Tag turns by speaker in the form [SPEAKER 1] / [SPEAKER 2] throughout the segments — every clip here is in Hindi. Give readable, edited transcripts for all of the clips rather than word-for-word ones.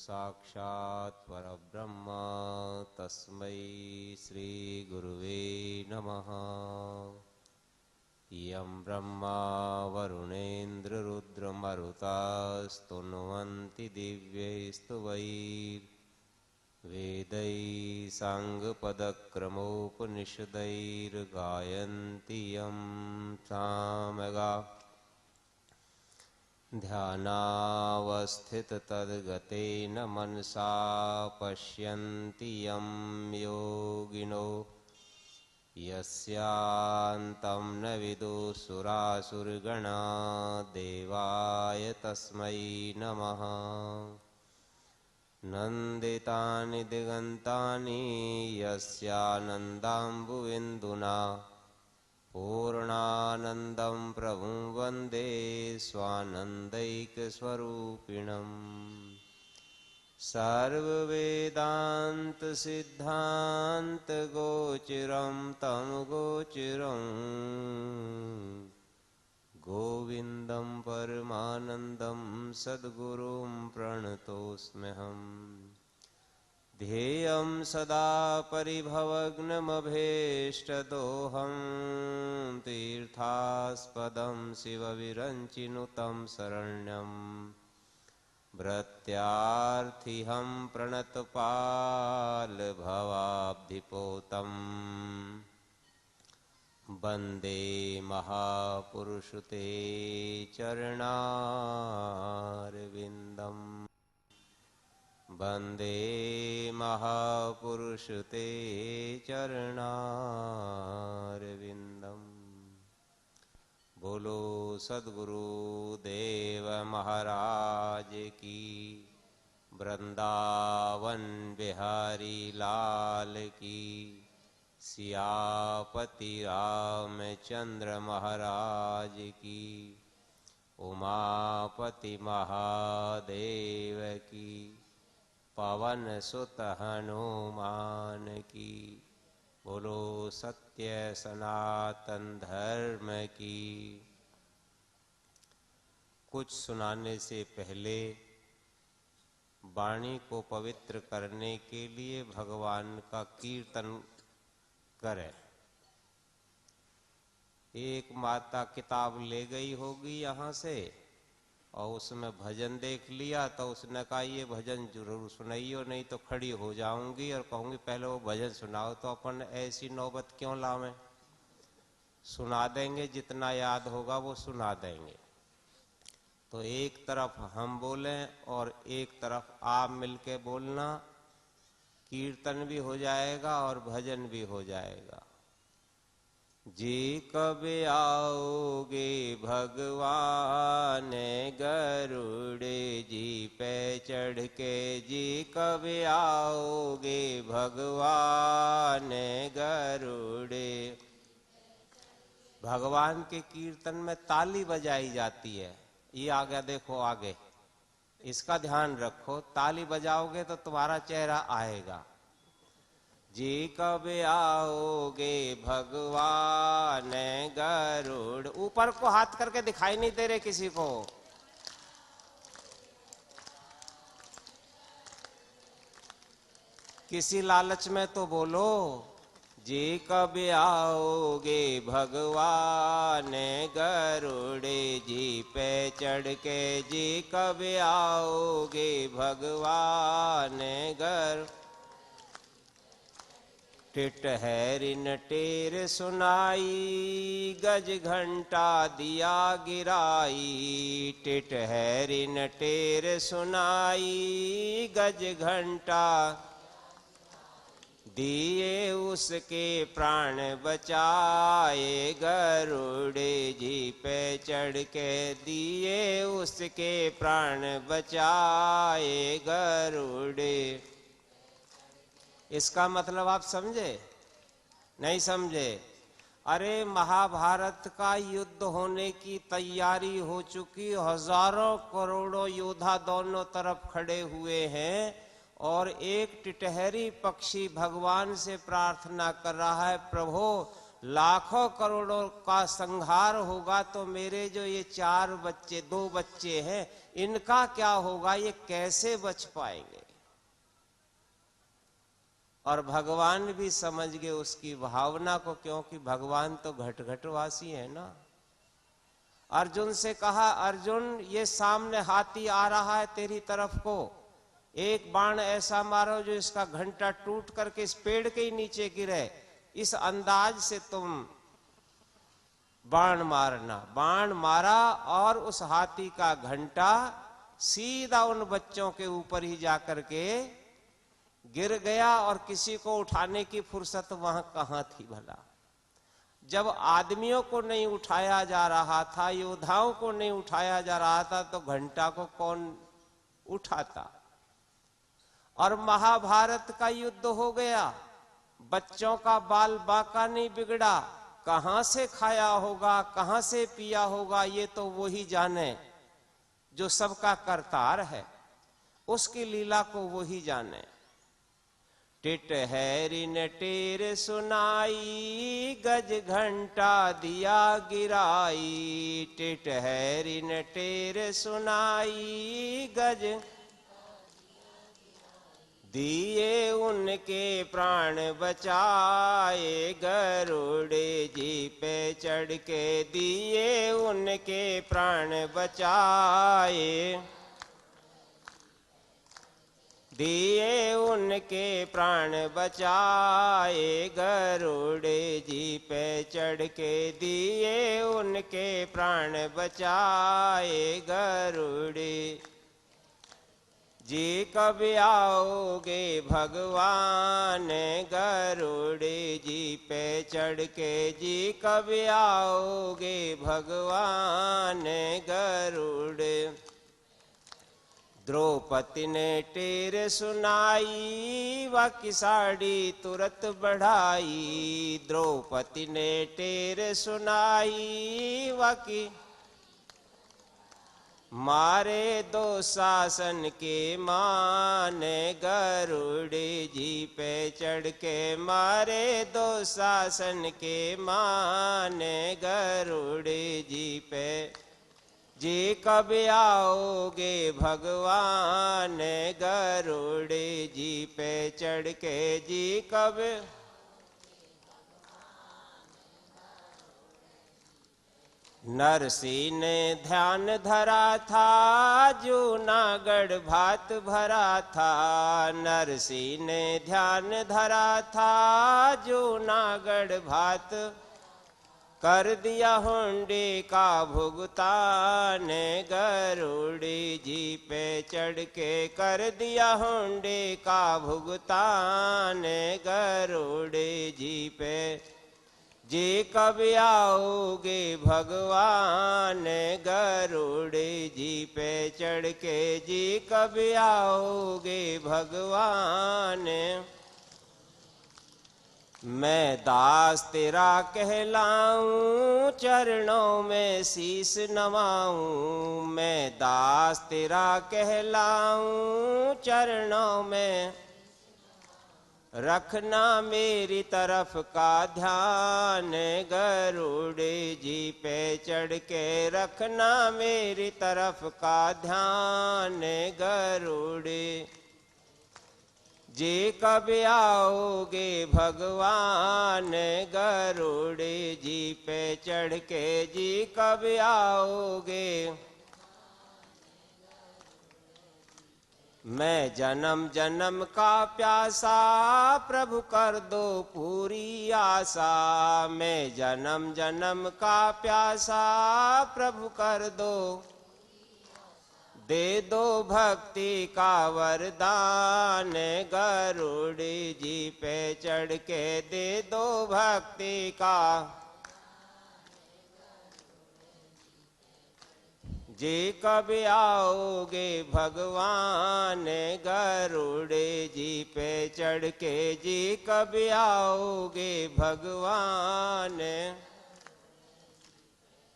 [SPEAKER 1] साक्षात् परब्रह्म तस्मै श्री गुरुवे नमः। यं ब्रह्मा वरुणेन्द्ररुद्रमरुतास्तुन्वन्ति दिव्यैस्तुवैर्वेदैः साङ्गपदक्रमोपनिषदैर्गायन्ति यं सामगा ध्यानावस्थिततद्गतेन मनसा पश्यन्ति यं योगिनो यस्यान्तं न विदुसुरासुरगणा देवाय तस्मै नमः। नन्दितानि दिगन्तानि यस्यानन्दाम्बुविन्दुना पूर्णानन्दं प्रभुं वन्दे स्वानन्दैकस्वरूपिणम्। सर्ववेदान्तसिद्धान्तगोचरं तं गोचरं गोविन्दं परमानन्दं सद्गुरुं प्रणतोऽस्म्यहम्। ध्येयं सदा परिभवग्नमभीष्टदोहं तीर्थास्पदं शिवविरञ्चिनुतं शरण्यं भृत्यार्थिहं प्रणतपालभवाब्धिपोतं वन्दे महापुरुषते चरणारविन्दम्। वन्दे महापुरुषते चरणारविन्दम्। बोलो सद्गुरु देव महाराज की, वृंदावन बिहारी लाल की, सियापति रामचंद्र महाराज की, उमापति महादेव की, पवन सुत हनुमान की। बोलो सत्य सनातन धर्म की। कुछ सुनाने से पहले वाणी को पवित्र करने के लिए भगवान का कीर्तन करें। एक माता किताब ले गई होगी यहाँ से और उसमें भजन देख लिया तो उसने कहा ये भजन जरूर सुनाइयो, नहीं तो खड़ी हो जाऊंगी और कहूंगी पहले वो भजन सुनाओ। तो अपन ऐसी नौबत क्यों लावें, सुना देंगे, जितना याद होगा वो सुना देंगे। तो एक तरफ हम बोलें और एक तरफ आप मिलके बोलना, कीर्तन भी हो जाएगा और भजन भी हो जाएगा। जी कब आओगे भगवान गरुड़ जी पे चढ़ के, जी कब आओगे भगवान गरुड़। भगवान के कीर्तन में ताली बजाई जाती है। ये आ गया, देखो आगे, इसका ध्यान रखो। ताली बजाओगे तो तुम्हारा चेहरा आएगा। जी कब आओगे भगवान गरुड़। ऊपर को हाथ करके दिखाई नहीं दे रहे किसी को। किसी लालच में तो बोलो। जी कब आओगे भगवान गरुड़ जी पे चढ़ के, जी कब आओगे भगवान गरुड़। टिटहरी नटेर सुनाई, गज घंटा दिया गिराई। टिटहरी नटेर सुनाई, गज घंटा दिए उसके प्राण बचाए। गरुड़ जी पे चढ़ के दिए उसके प्राण बचाए। गरुड़। इसका मतलब आप समझे? नहीं समझे? अरे महाभारत का युद्ध होने की तैयारी हो चुकी, हजारों करोड़ों योद्धा दोनों तरफ खड़े हुए हैं और एक टिटहरी पक्षी भगवान से प्रार्थना कर रहा है, प्रभु लाखों करोड़ों का संहार होगा तो मेरे जो ये 4 बच्चे 2 बच्चे हैं इनका क्या होगा, ये कैसे बच पाएंगे। और भगवान भी समझ गए उसकी भावना को, क्योंकि भगवान तो घट घटवासी है ना। अर्जुन से कहा, अर्जुन ये सामने हाथी आ रहा है तेरी तरफ को, एक बाण ऐसा मारो जो इसका घंटा टूट करके इस पेड़ के ही नीचे गिरे, इस अंदाज से तुम बाण मारना। बाण मारा और उस हाथी का घंटा सीधा उन बच्चों के ऊपर ही जाकर के गिर गया, और किसी को उठाने की फुर्सत वहां कहां थी भला। जब आदमियों को नहीं उठाया जा रहा था, योद्धाओं को नहीं उठाया जा रहा था, तो घंटा को कौन उठाता। और महाभारत का युद्ध हो गया, बच्चों का बाल बांका नहीं बिगड़ा, कहां से खाया होगा कहां से पिया होगा ये तो वो ही जाने जो सबका करतार है, उसकी लीला को वो ही जाने। टिटहरी ने टेर सुनाई, गज घंटा दिया गिराई। टिटहरी ने टेर सुनाई, गज दिए उनके प्राण बचाए। गरुड़े जी पे चढ़ के दिए उनके प्राण बचाए। दिए उनके प्राण बचाए। गरुड़े जी पे चढ़ के दिए उनके प्राण बचाए। गरुड़े जी कब आओगे भगवान, गरुड़े जी पे चढ़ के जी कब आओगे भगवान। गरुड़े द्रौपदी ने टेर सुनाई, वाकी साड़ी तुरंत बढ़ाई। द्रौपदी ने टेर सुनाई, वाकी मारे दो शासन के मान। गरुड़े जी पे चढ़ के मारे दो शासन के मान। गरुड़े जी पे जी कब आओगे भगवान। गरुड़े जी पे चढ़ के जी कब। नरसी ने ध्यान धरा था, जूनागढ़ भात भरा था। नरसी ने ध्यान धरा था, जूनागढ़ भात कर दिया हुंडी का भुगतान। गरुड़े जी पे चढ़ के कर दिया हुंडी का भुगतान। गरुड़े जी पे जी कब आओगे भगवान। गरुड़े जी पे चढ़ के जी कब आओगे भगवान। मैं दास तेरा कहलाऊं, चरणों में शीस नवाऊं। मैं दास तेरा कहलाऊं, चरणों में रखना मेरी तरफ का ध्यान। गरुड़े जी पे चढ़ के रखना मेरी तरफ का ध्यान। गरुड़े जी कब आओगे भगवान। गरुड़े जी पे चढ़ के जी कब आओगे। मैं जन्म जन्म का प्यासा, प्रभु कर दो पूरी आशा। मैं जन्म जन्म का प्यासा, प्रभु कर दो दे दो भक्ति का वरदान। गरुड़े जी पे चढ़ के दे दो भक्ति का। जी कब आओगे भगवान। गरुड़े जी पे चढ़ के जी कब आओगे भगवान।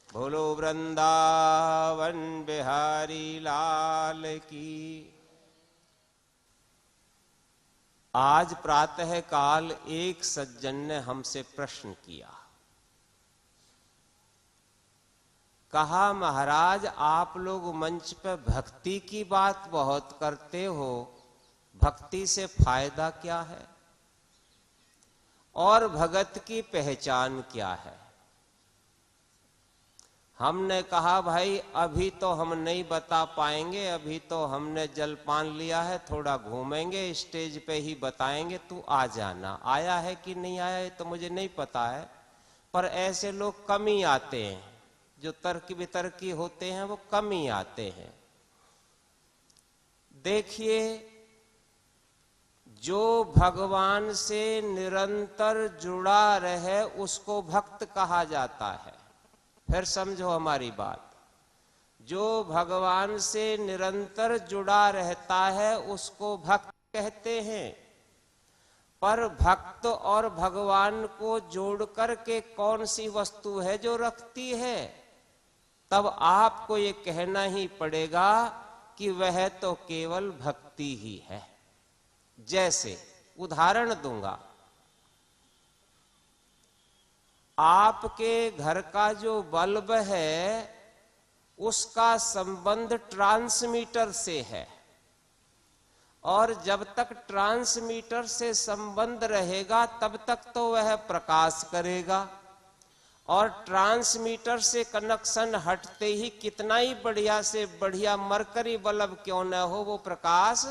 [SPEAKER 1] बोलो वृंदावन बिहारी लाल की। आज प्रातः काल एक सज्जन ने हमसे प्रश्न किया, कहा महाराज आप लोग मंच पे भक्ति की बात बहुत करते हो, भक्ति से फायदा क्या है और भगत की पहचान क्या है? हमने कहा भाई अभी तो हम नहीं बता पाएंगे, अभी तो हमने जलपान लिया है, थोड़ा घूमेंगे, स्टेज पे ही बताएंगे, तू आ जाना। आया है कि नहीं आया ये तो मुझे नहीं पता है, पर ऐसे लोग कम ही आते हैं, जो तर्क वितर्की होते हैं वो कम ही आते हैं। देखिए, जो भगवान से निरंतर जुड़ा रहे उसको भक्त कहा जाता है। फिर समझो हमारी बात, जो भगवान से निरंतर जुड़ा रहता है उसको भक्त कहते हैं। पर भक्त और भगवान को जोड़ करके कौन सी वस्तु है जो रखती है? तब आपको ये कहना ही पड़ेगा कि वह तो केवल भक्ति ही है। जैसे उदाहरण दूंगा, आपके घर का जो बल्ब है उसका संबंध ट्रांसमीटर से है, और जब तक ट्रांसमीटर से संबंध रहेगा तब तक तो वह प्रकाश करेगा, और ट्रांसमीटर से कनेक्शन हटते ही कितना ही बढ़िया से बढ़िया मरकरी बल्ब क्यों न हो वो प्रकाश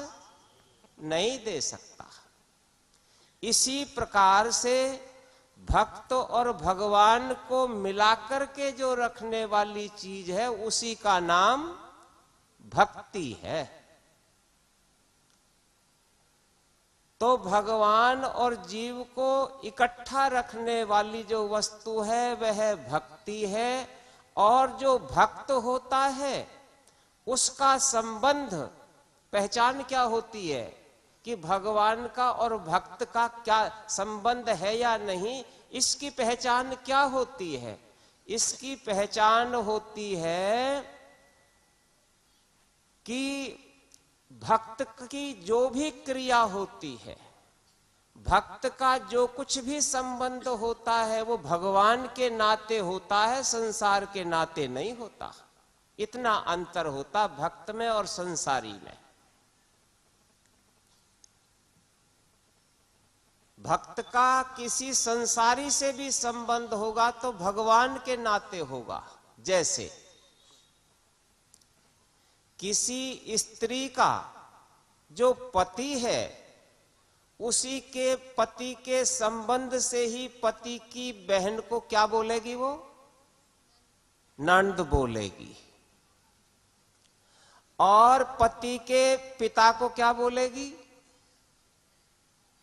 [SPEAKER 1] नहीं दे सकता। इसी प्रकार से भक्त और भगवान को मिलाकर के जो रखने वाली चीज है उसी का नाम भक्ति है। तो भगवान और जीव को इकट्ठा रखने वाली जो वस्तु है वह भक्ति है, और जो भक्त होता है उसका संबंध, पहचान क्या होती है कि भगवान का और भक्त का क्या संबंध है या नहीं, इसकी पहचान क्या होती है? इसकी पहचान होती है कि भक्त की जो भी क्रिया होती है, भक्त का जो कुछ भी संबंध होता है वो भगवान के नाते होता है, संसार के नाते नहीं होता। इतना अंतर होता भक्त में और संसारी में। भक्त का किसी संसारी से भी संबंध होगा तो भगवान के नाते होगा। जैसे किसी स्त्री का जो पति है उसी के पति के संबंध से ही पति की बहन को क्या बोलेगी? वो नंद बोलेगी। और पति के पिता को क्या बोलेगी?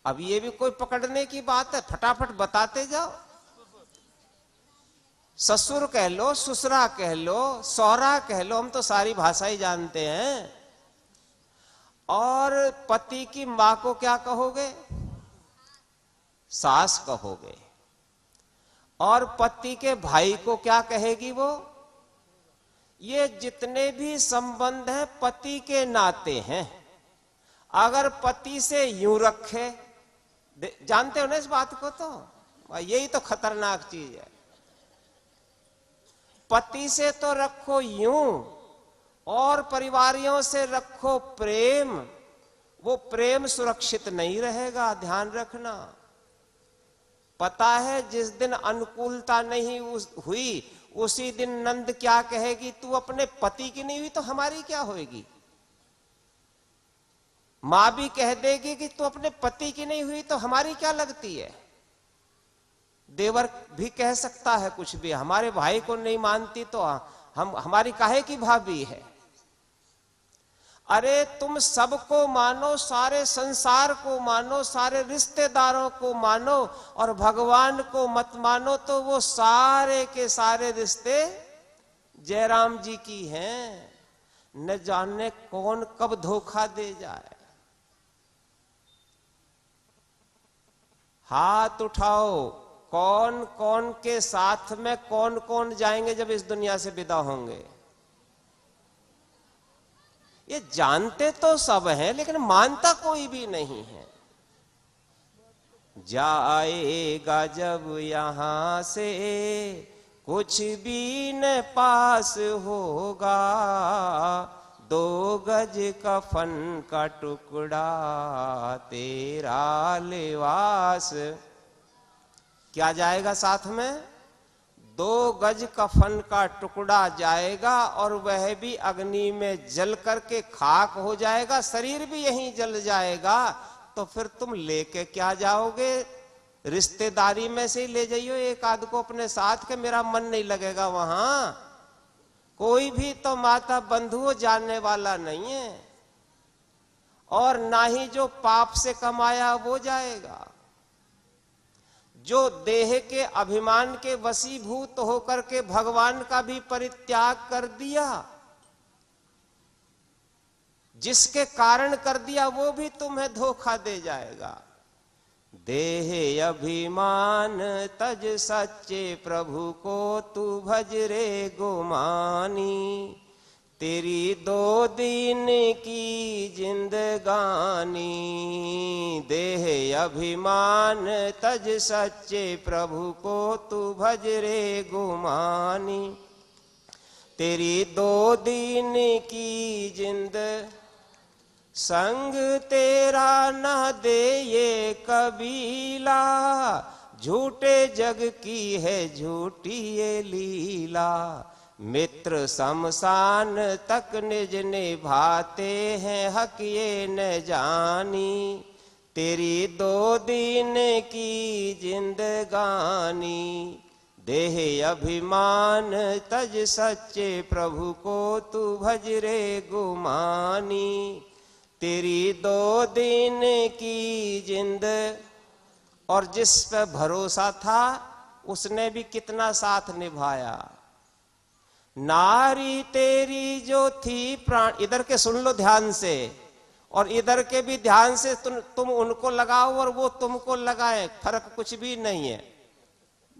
[SPEAKER 1] अब ये भी कोई पकड़ने की बात है, फटाफट बताते जाओ। ससुर कह लो, ससुरा कह लो, सौरा कह लो, हम तो सारी भाषा ही जानते हैं। और पति की मां को क्या कहोगे? सास कहोगे। और पति के भाई को क्या कहेगी वो? ये जितने भी संबंध हैं पति के नाते हैं। अगर पति से यूं रखे, जानते हो ना इस बात को, तो यही तो खतरनाक चीज है। पति से तो रखो यूं और परिवारियों से रखो प्रेम, वो प्रेम सुरक्षित नहीं रहेगा, ध्यान रखना। पता है जिस दिन अनुकूलता नहीं हुई उसी दिन नंद क्या कहेगी? तू अपने पति की नहीं हुई तो हमारी क्या होगी? मां भी कह देगी कि तू अपने पति की नहीं हुई तो हमारी क्या लगती है? देवर भी कह सकता है कुछ भी, हमारे भाई को नहीं मानती तो हमारी काहे की भाभी है। अरे तुम सबको मानो, सारे संसार को मानो, सारे रिश्तेदारों को मानो, और भगवान को मत मानो तो वो सारे के सारे रिश्ते जयराम जी की हैं। न जाने कौन कब धोखा दे जाए। हाथ उठाओ, कौन कौन के साथ में कौन कौन जाएंगे जब इस दुनिया से विदा होंगे? ये जानते तो सब हैं लेकिन मानता कोई भी नहीं है। जाएगा जब यहां से कुछ भी न पास होगा, 2 गज कफन का टुकड़ा तेरा लिबास। क्या जाएगा साथ में? 2 गज कफन का टुकड़ा जाएगा, और वह भी अग्नि में जल करके खाक हो जाएगा, शरीर भी यहीं जल जाएगा। तो फिर तुम लेके क्या जाओगे? रिश्तेदारी में से ही ले जाइयो एक आध को अपने साथ, के मेरा मन नहीं लगेगा वहां। कोई भी तो माता बंधु जानने वाला नहीं है, और ना ही जो पाप से कमाया वो जाएगा। जो देह के अभिमान के वशीभूत होकर के भगवान का भी परित्याग कर दिया, जिसके कारण कर दिया, वो भी तुम्हें धोखा दे जाएगा। देह अभिमान तज सच्चे प्रभु को, तू भज रे गुमानी। तेरी 2 दिन की जिंदगानी, देह अभिमान तज सच्चे प्रभु को, तू भज रे गुमानी। तेरी 2 दिन की जिंद, संग तेरा न दे ये कबीला, झूठे जग की है झूठी ये लीला। मित्र शमशान तक निज निभाते हैं, हक ये न जानी। तेरी 2 दिन की जिंदगानी, देह अभिमान तज सच्चे प्रभु को, तू भज रे गुमानी। तेरी 2 दिन की जिंद, और जिस पे भरोसा था उसने भी कितना साथ निभाया। नारी तेरी जो थी प्राण, इधर के सुन लो ध्यान से, और इधर के भी ध्यान से, तुम उनको लगाओ और वो तुमको लगाए, फर्क कुछ भी नहीं है,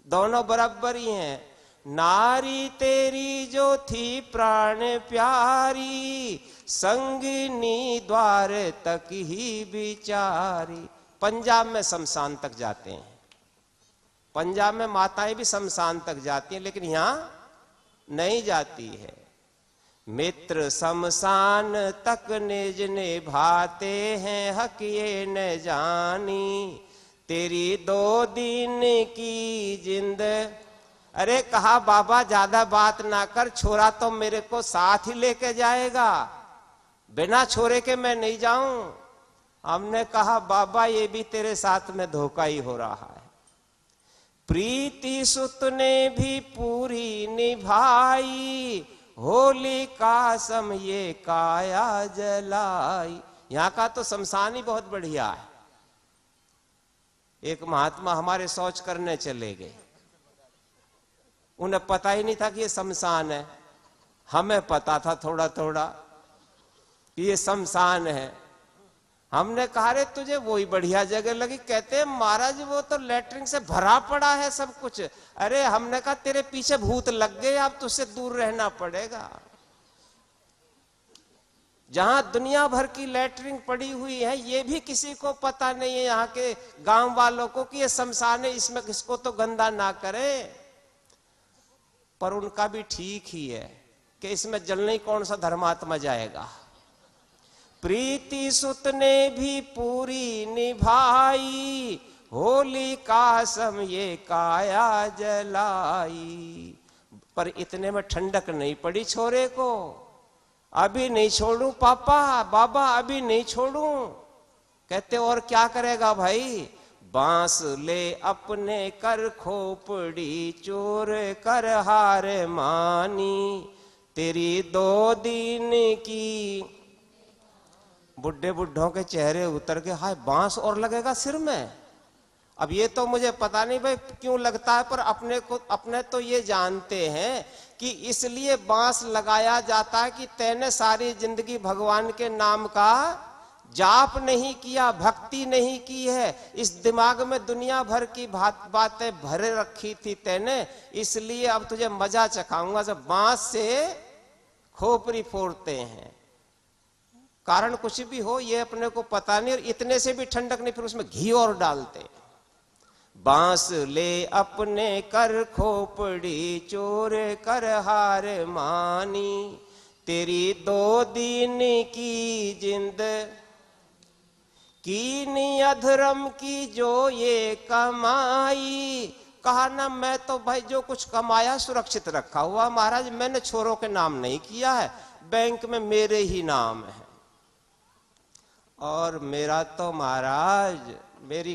[SPEAKER 1] दोनों बराबर ही हैं। नारी तेरी जो थी प्राण प्यारी, संगिनी द्वार तक ही बिचारी। पंजाब में शमशान तक जाते हैं, पंजाब में माताएं भी शमशान तक जाती हैं, लेकिन यहां नहीं जाती है। मित्र शमशान तक निज निभाते हैं, हक ये न जानी। तेरी 2 दिन की जिंद, अरे कहा बाबा ज्यादा बात ना कर, छोरा तो मेरे को साथ ही लेके जाएगा, बिना छोरे के मैं नहीं जाऊं। हमने कहा बाबा ये भी तेरे साथ में धोखा ही हो रहा है। प्रीति सुत ने भी पूरी निभाई, होली का सम ये काया जलाई। यहां का तो शमशान ही बहुत बढ़िया है। एक महात्मा हमारे शौच करने चले गए, उन्हें पता ही नहीं था कि ये शमशान है। हमें पता था थोड़ा थोड़ा कि ये शमशान है। हमने कहा रे तुझे वही बढ़िया जगह लगी? कहते हैं महाराज वो तो लेटरिन से भरा पड़ा है सब कुछ। अरे हमने कहा तेरे पीछे भूत लग गए, अब तुझसे दूर रहना पड़ेगा। जहां दुनिया भर की लेटरिन पड़ी हुई है, ये भी किसी को पता नहीं है यहाँ के गांव वालों को कि ये शमशान है, इसमें किसको तो गंदा ना करें। पर उनका भी ठीक ही है कि इसमें जलने ही कौन सा धर्मात्मा जाएगा। प्रीति सुत ने भी पूरी निभाई, होली का सम ये काया जलाई। पर इतने में ठंडक नहीं पड़ी छोरे को। अभी नहीं छोड़ू पापा, बाबा अभी नहीं छोड़ू। कहते और क्या करेगा भाई? बांस ले अपने कर खोपड़ी, चोर कर हार मानी। तेरी 2 दिन की, बुढ़े बुढ़ों के चेहरे उतर के, हाय बांस और लगेगा सिर में। अब ये तो मुझे पता नहीं भाई क्यों लगता है, पर अपने तो ये जानते हैं कि इसलिए बांस लगाया जाता है कि तैने सारी जिंदगी भगवान के नाम का जाप नहीं किया, भक्ति नहीं की है। इस दिमाग में दुनिया भर की बातें भरे रखी थी तैने, इसलिए अब तुझे मजा चखाऊंगा। जब बांस से खोपड़ी फोड़ते हैं, कारण कुछ भी हो ये अपने को पता नहीं, और इतने से भी ठंडक नहीं, फिर उसमें घी और डालते। बांस ले अपने कर खोपड़ी चोर कर हार मानी, तेरी 2 दिन की जिंद कीनी अधर्म की जो ये कमाई। कहा ना मैं तो भाई जो कुछ कमाया सुरक्षित रखा हुआ महाराज, मैंने छोरों के नाम नहीं किया है, बैंक में मेरे ही नाम है। और मेरा तो महाराज मेरी